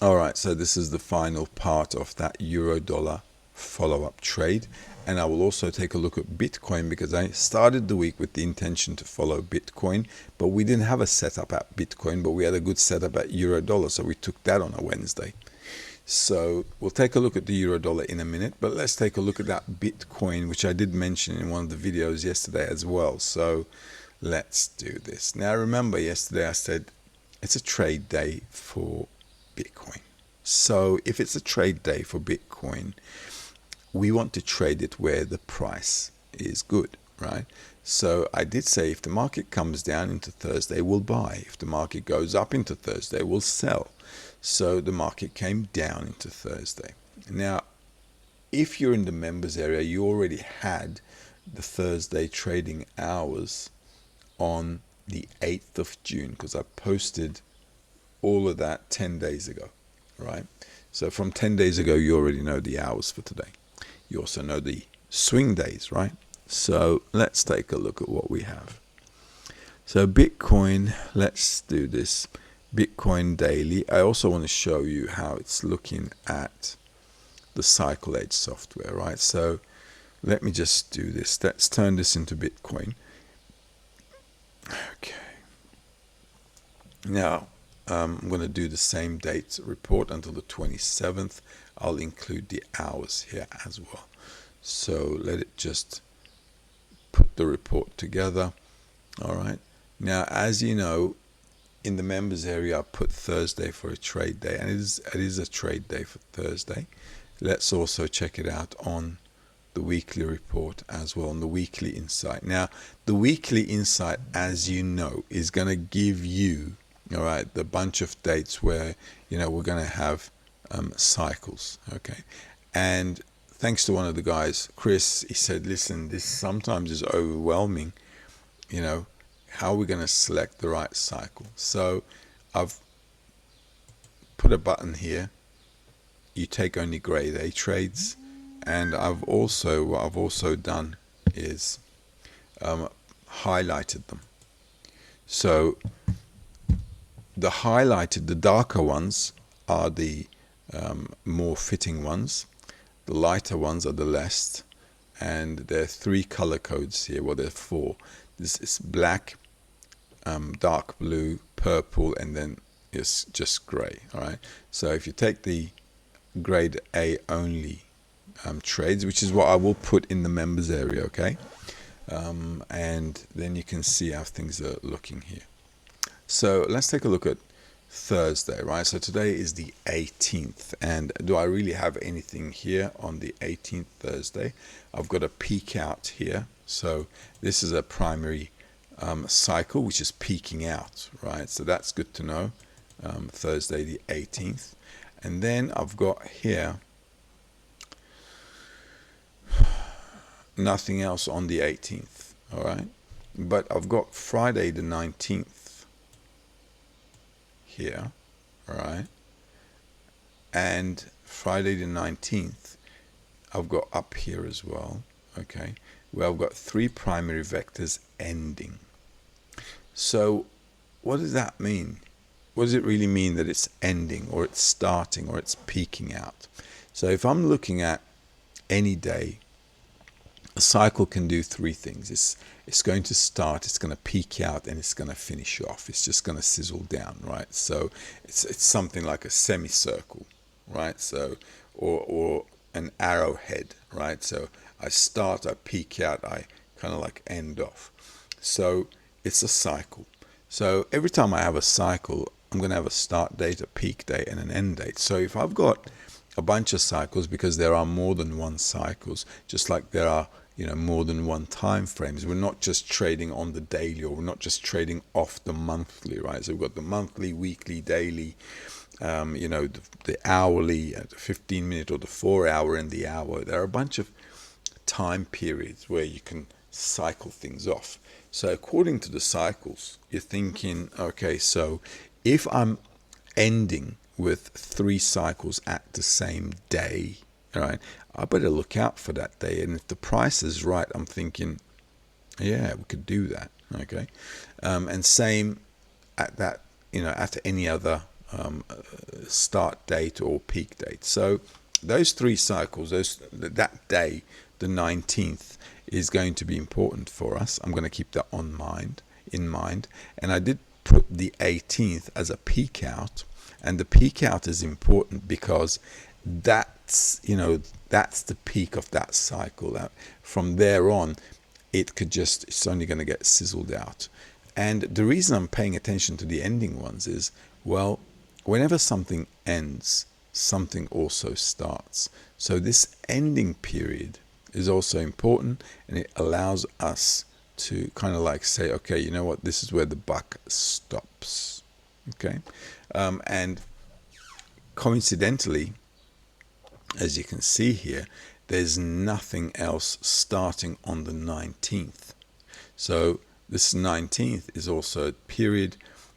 All right, so this is the final part of that euro dollar follow-up trade, and I will also take a look at Bitcoin because I started the week with the intention to follow Bitcoin, but we didn't have a setup at Bitcoin, but we had a good setup at euro dollar, so we took that on a Wednesday. So we'll take a look at the euro dollar in a minute, but let's take a look at that Bitcoin, which I did mention in one of the videos yesterday as well. So let's do this. Now remember, yesterday I said it's a trade day for Bitcoin. So if it's a trade day for Bitcoin, we want to trade it where the price is good, right? So I did say if the market comes down into Thursday, we'll buy. If the market goes up into Thursday, we'll sell. So the market came down into Thursday. Now, if you're in the members area, you already had the Thursday trading hours on the 8th of June because I posted all of that 10 days ago, right? So from 10 days ago, you already know the hours for today. You also know the swing days, right? So let's take a look at what we have. So Bitcoin, let's do this. Bitcoin daily. I also want to show you how it's looking at the cycle age software, right? So let me just do this. Let's turn this into Bitcoin. Okay. Now, I'm going to do the same date report until the 27th. I'll include the hours here as well. So let it just put the report together. All right. Now, as you know, in the members area, I put Thursday for a trade day, and it is a trade day for Thursday. Let's also check it out on the weekly report as well, on the weekly insight. Now, the weekly insight, as you know, is going to give you, all right, the bunch of dates where, you know, we're going to have cycles, okay? And thanks to one of the guys, Chris, he said, listen, this sometimes is overwhelming, you know, how are we going to select the right cycle? So I've put a button here. You take only grade A trades, and what I've also done is highlighted them. So the darker ones are the more fitting ones. The lighter ones are the less, and there are 3 color codes here. Well, there are 4. This is black, dark blue, purple, and then it's just gray. All right. So if you take the grade A only trades, which is what I will put in the members area, okay, and then you can see how things are looking here. So let's take a look at Thursday, right? So today is the 18th, and do I really have anything here on the 18th Thursday? I've got a peak out here. So this is a primary cycle which is peaking out, right? So that's good to know. Thursday the 18th, and then I've got here nothing else on the 18th, all right? But I've got Friday the 19th here, all right? And Friday the 19th I've got up here as well, okay, where I've got 3 primary vectors ending. So what does that mean? What does it really mean that it's ending, or it's starting, or it's peaking out? So if I'm looking at any day, a cycle can do 3 things. It's going to start, it's going to peak out, and it's going to finish off. It's just going to sizzle down, right? So it's something like a semicircle, right? So or an arrowhead, right? So I start, I peak out, I kind of like end off. So it's a cycle. So every time I have a cycle, I'm going to have a start date, a peak date, and an end date. So if I've got a bunch of cycles, because there are more than one cycles, just like there are, you know, more than one time frames. We're not just trading on the daily, or we're not just trading off the monthly, right? So we've got the monthly, weekly, daily, you know, the hourly, the 15-minute, or the 4-hour, and the hour. There are a bunch of time periods where you can cycle things off. So according to the cycles, you're thinking, okay, so if I'm ending with 3 cycles at the same day, all right, I better look out for that day. And if the price is right, I'm thinking, yeah, we could do that, okay. And same at that, you know, at any other start date or peak date. So those three cycles, that day, the 19th, is going to be important for us. I'm going to keep that in mind. And I did put the 18th as a peak out, and the peak out is important because that's the peak of that cycle. From there on, it's only going to get sizzled out. And the reason I'm paying attention to the ending ones is, well, whenever something ends, something also starts. So this ending period is also important, and it allows us to kind of like say, okay, you know what, this is where the buck stops. Okay. And coincidentally, as you can see here, there's nothing else starting on the 19th. So this 19th is also a period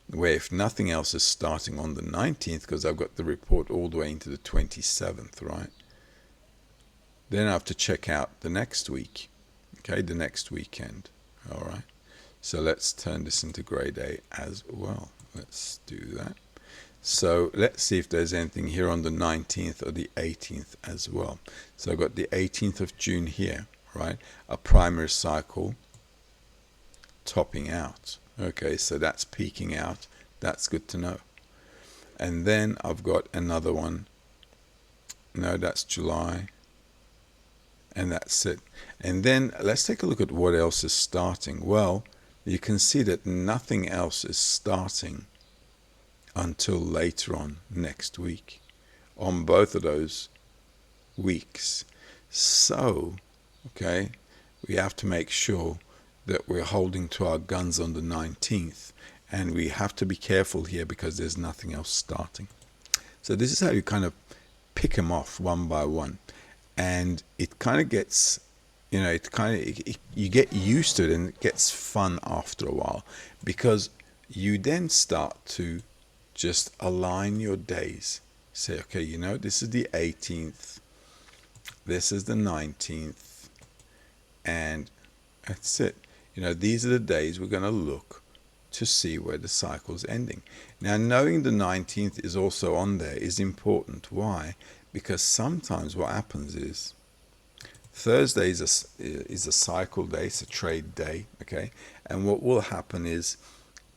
where if nothing else is starting on the 19th, because I've got the report all the way into the 27th, right? Then I have to check out the next week, okay, the next weekend, all right? So let's turn this into grade A as well. Let's do that. So let's see if there's anything here on the 19th or the 18th as well. So I've got the 18th of June here, right? A primary cycle topping out. Okay, so that's peaking out. That's good to know. And then I've got another one. No, that's July. And that's it. And then let's take a look at what else is starting. Well, you can see that nothing else is starting until later on next week on both of those weeks. So, okay, we have to make sure that we're holding to our guns on the 19th, and we have to be careful here because there's nothing else starting. So this is how you kind of pick them off one by one, and it kind of gets, you get used to it, and it gets fun after a while, because you then start to just align your days. Say, okay, this is the 18th, this is the 19th, and that's it. These are the days we're going to look to see where the cycle's ending. Now, knowing the 19th is also on there is important. Why? Because sometimes what happens is Thursday is a cycle day, it's a trade day, okay? And what will happen is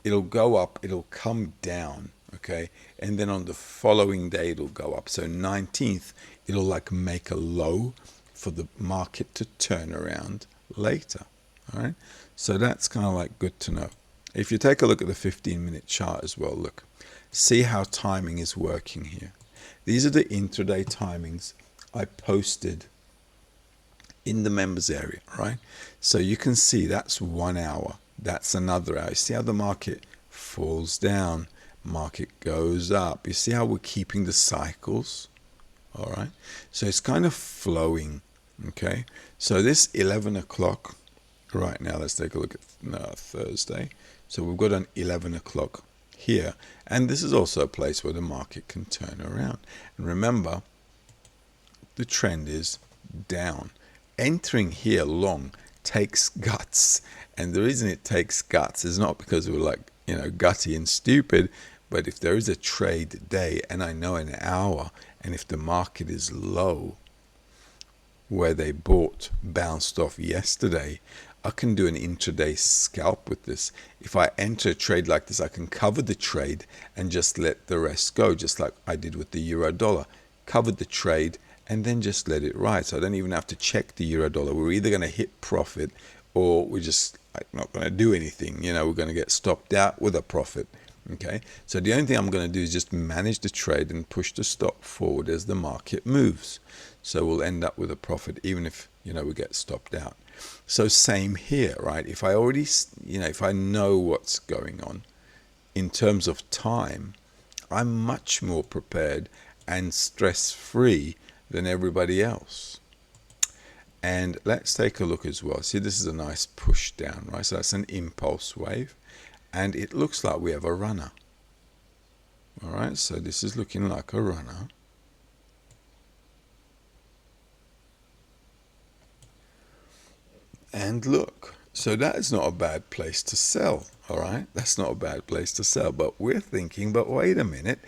it'll go up, it'll come down, okay? And then on the following day, it'll go up. So 19th, it'll like make a low for the market to turn around later, all right? So that's kind of like good to know. If you take a look at the 15-minute chart as well, look, see how timing is working here. These are the intraday timings I posted in the members area, right? So you can see that's 1 hour. That's another hour. You see how the market falls down, market goes up. You see how we're keeping the cycles, all right? So it's kind of flowing, okay? So this 11 o'clock right now, let's take a look at Thursday. So we've got an 11 o'clock here. And this is also a place where the market can turn around. And remember, the trend is down. Entering here long takes guts. And the reason it takes guts is not because we're like, gutty and stupid, but if there is a trade day and I know an hour, and if the market is low, where they bounced off yesterday, I can do an intraday scalp with this. If I enter a trade like this, I can cover the trade and just let the rest go, just like I did with the euro dollar. Covered the trade and then just let it ride. So I don't even have to check the euro dollar. We're either going to hit profit or we're just not going to do anything. We're going to get stopped out with a profit. Okay, so the only thing I'm going to do is just manage the trade and push the stop forward as the market moves. So we'll end up with a profit even if, we get stopped out. So same here, right? If I already, if I know what's going on in terms of time, I'm much more prepared and stress-free than everybody else. And let's take a look as well. See, this is a nice push down, right? So that's an impulse wave. And it looks like we have a runner. All right, so this is looking like a runner. And look, So that is not a bad place to sell, all right? That's not a bad place to sell. But we're thinking, but wait a minute,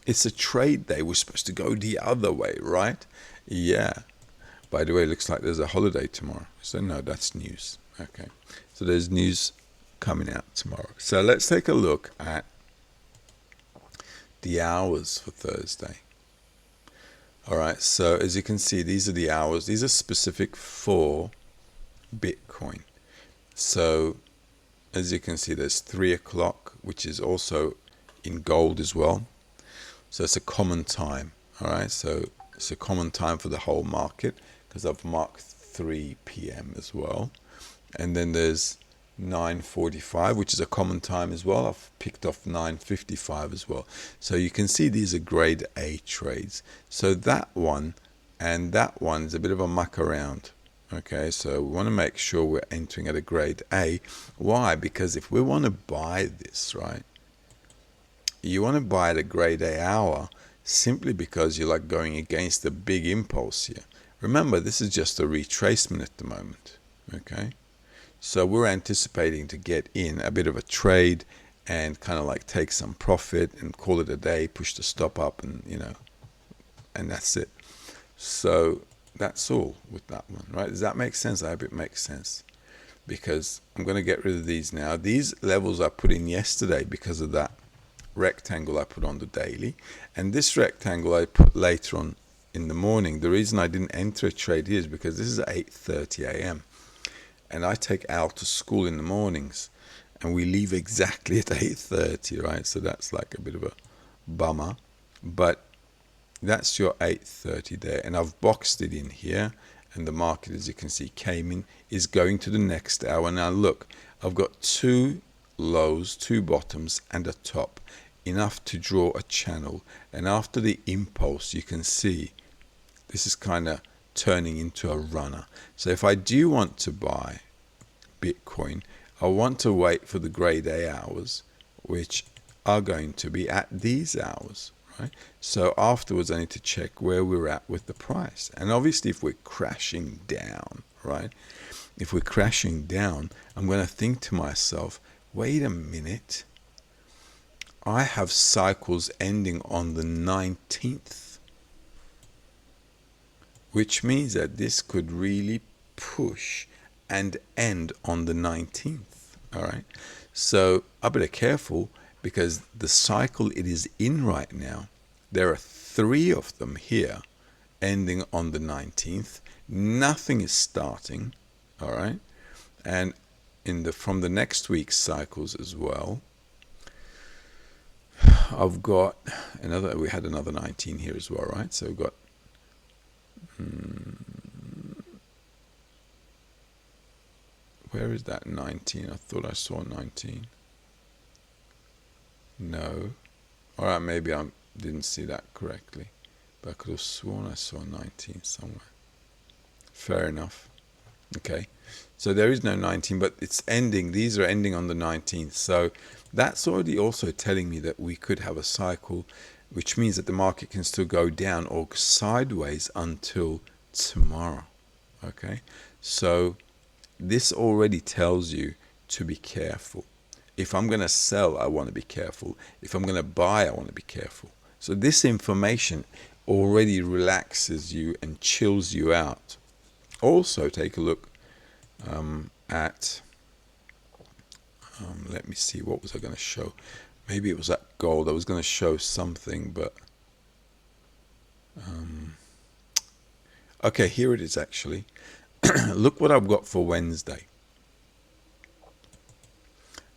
it's a trade day. We're supposed to go the other way, right? Yeah. By the way, it looks like there's a holiday tomorrow. So no, that's news. Okay. So there's news coming out tomorrow. So let's take a look at the hours for Thursday. All right. So as you can see, these are the hours. These are specific for Bitcoin. So as you can see, there's 3 o'clock, which is also in gold as well. So it's a common time. All right. So it's a common time for the whole market because I've marked 3 p.m. as well. And then there's 9:45, which is a common time as well. I've picked off 9:55 as well. So you can see these are grade A trades. So that one and that one is a bit of a muck around. Okay, so we want to make sure we're entering at a grade A. Why? Because if we want to buy this, right, you want to buy at a grade A hour simply because you're like going against the big impulse here. Remember, this is just a retracement at the moment. Okay, so we're anticipating to get in a bit of a trade and kind of like take some profit and call it a day, push the stop up, and and that's it. So that's all with that one, right? Does that make sense? I hope it makes sense, because I'm going to get rid of these now. These levels I put in yesterday because of that rectangle I put on the daily, and this rectangle I put later on in the morning. The reason I didn't enter a trade here is because this is at 8:30 a.m. and I take Al to school in the mornings, and we leave exactly at 8:30, right? So that's like a bit of a bummer, but that's your 8:30 there, and I've boxed it in here, and the market, as you can see, came in, is going to the next hour. Now look, I've got 2 lows, 2 bottoms, and a top, enough to draw a channel. And after the impulse, you can see this is kind of turning into a runner. So if I do want to buy Bitcoin, I want to wait for the grade A hours, which are going to be at these hours, right? So afterwards, I need to check where we're at with the price. And obviously, if we're crashing down, right? If we're crashing down, I'm going to think to myself, wait a minute, I have cycles ending on the 19th, which means that this could really push and end on the 19th. All right. So I better be careful, because the cycle it is in right now, there are 3 of them here ending on the 19th. Nothing is starting. All right. And from the next week's cycles as well, I've got we had another 19 here as well, right? So we've got where is that 19? I thought I saw 19. No. All right, maybe I didn't see that correctly, but I could have sworn I saw 19 somewhere. Fair enough. Okay, so there is no 19, but it's ending. These are ending on the 19th. So that's already also telling me that we could have a cycle, which means that the market can still go down or sideways until tomorrow. Okay, so this already tells you to be careful. If I'm going to sell, I want to be careful. If I'm going to buy, I want to be careful. So this information already relaxes you and chills you out. Also, take a look at, let me see, what was I going to show? Maybe it was that gold. I was going to show something, but okay, here it is actually. Look what I've got for Wednesday.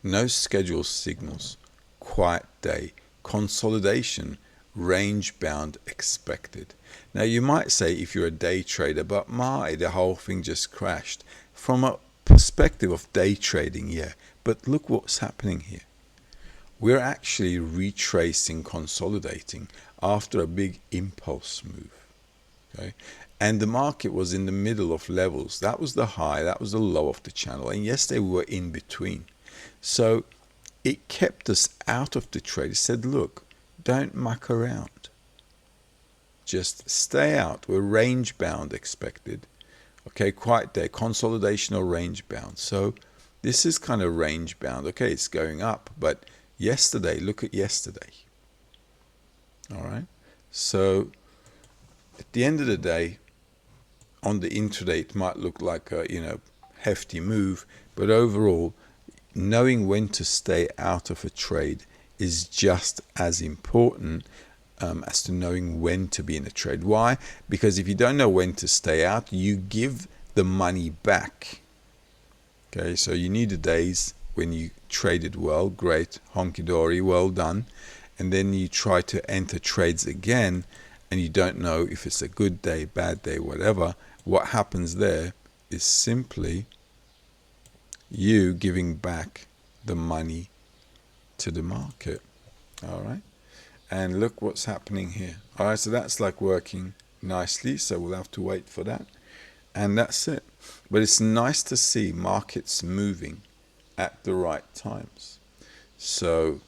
No scheduled signals, quiet day, consolidation, range bound expected. Now you might say, if you're a day trader, but the whole thing just crashed. From a perspective of day trading, yeah, but look what's happening here. We're actually retracing, consolidating after a big impulse move. Okay, and the market was in the middle of levels. That was the high, that was the low of the channel, and yesterday we were in between. So it kept us out of the trade. It said, look, don't muck around. Just stay out. We're range bound expected. Okay, quiet day, consolidation or range bound. So This is kind of range bound. Okay, it's going up, but yesterday, look at yesterday. All right. So at the end of the day, on the intraday, it might look like a, hefty move, but overall, knowing when to stay out of a trade is just as important as to knowing when to be in a trade. Why? Because if you don't know when to stay out, you give the money back. Okay, so you need the days when you traded well, great, honky-dory, well done, and then you try to enter trades again, and you don't know if it's a good day, bad day, whatever. What happens there is simply you giving back the money to the market. All right, and look what's happening here. All right, so that's like working nicely, so we'll have to wait for that, and that's it. But it's nice to see markets moving at the right times. So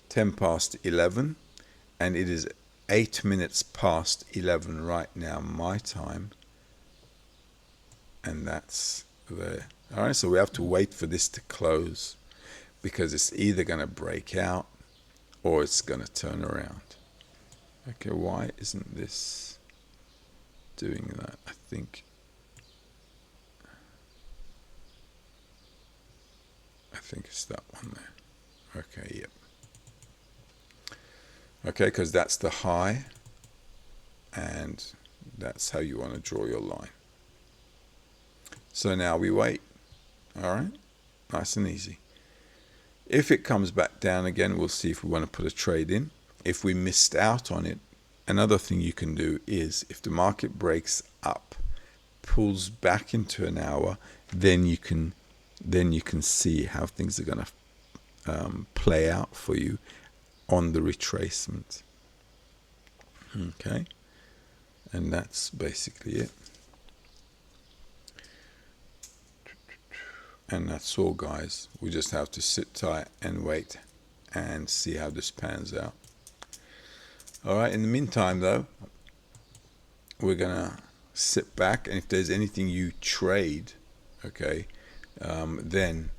10 past 11, and it is 8 minutes past 11 right now, my time, and that's there. All right, so we have to wait for this to close, because it's either going to break out or it's going to turn around. Okay, why isn't this doing that? I think it's that one there. Okay, yep. Okay, because that's the high, and that's how you want to draw your line. So now we wait. All right, nice and easy. If it comes back down again, we'll see if we want to put a trade in. If we missed out on it, another thing you can do is, if the market breaks up, pulls back into an hour, then you can see how things are going to play out for you on the retracement. Okay, and that's basically it. And that's all, guys. We just have to sit tight and wait and see how this pans out. All right, in the meantime, though, we're going to sit back, and if there's anything you trade, okay, then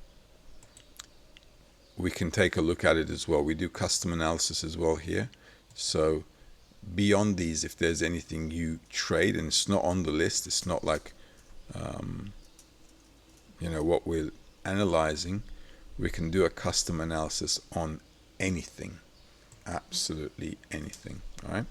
we can take a look at it as well. We do custom analysis as well here. So beyond these, if there's anything you trade and it's not on the list, it's not like what we're analyzing, we can do a custom analysis on anything, absolutely anything. All right,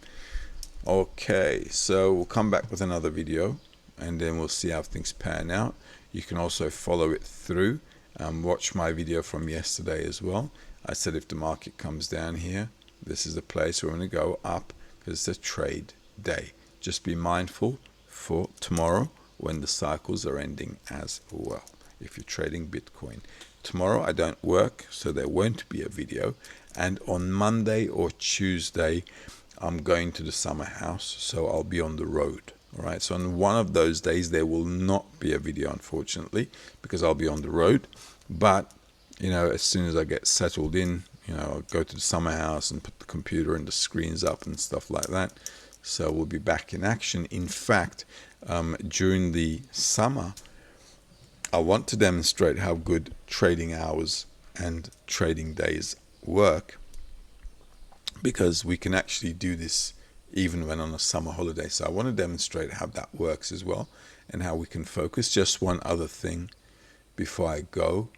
okay, so we'll come back with another video, and then we'll see how things pan out. You can also follow it through, watch my video from yesterday as well. I said if the market comes down here, this is the place we're going to go up, because it's a trade day. Just be mindful for tomorrow when the cycles are ending as well. If you're trading Bitcoin, tomorrow I don't work, so there won't be a video, and on Monday or Tuesday I'm going to the summer house, so I'll be on the road. All right, so on one of those days there will not be a video, unfortunately, because I'll be on the road. But as soon as I get settled in, I'll go to the summer house and put the computer and the screens up and stuff like that. So we'll be back in action. In fact, during the summer, I want to demonstrate how good trading hours and trading days work, because we can actually do this even when on a summer holiday. So I want to demonstrate how that works as well, and how we can focus. Just one other thing before I go.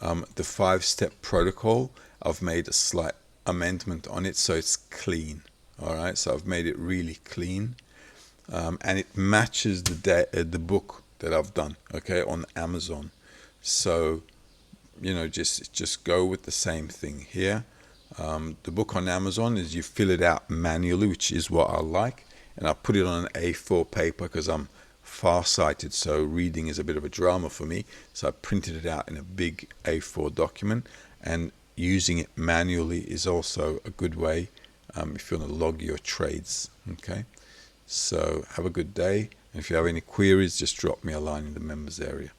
The 5-step protocol, I've made a slight amendment on it, so it's clean. All right, so I've made it really clean, and it matches the book that I've done, okay, on Amazon. So just go with the same thing here. The book on Amazon is you fill it out manually, which is what I like, and I put it on an A4 paper because I'm farsighted, so reading is a bit of a drama for me. So I printed it out in a big A4 document, and using it manually is also a good way if you want to log your trades. Okay, so have a good day, and if you have any queries, just drop me a line in the members area.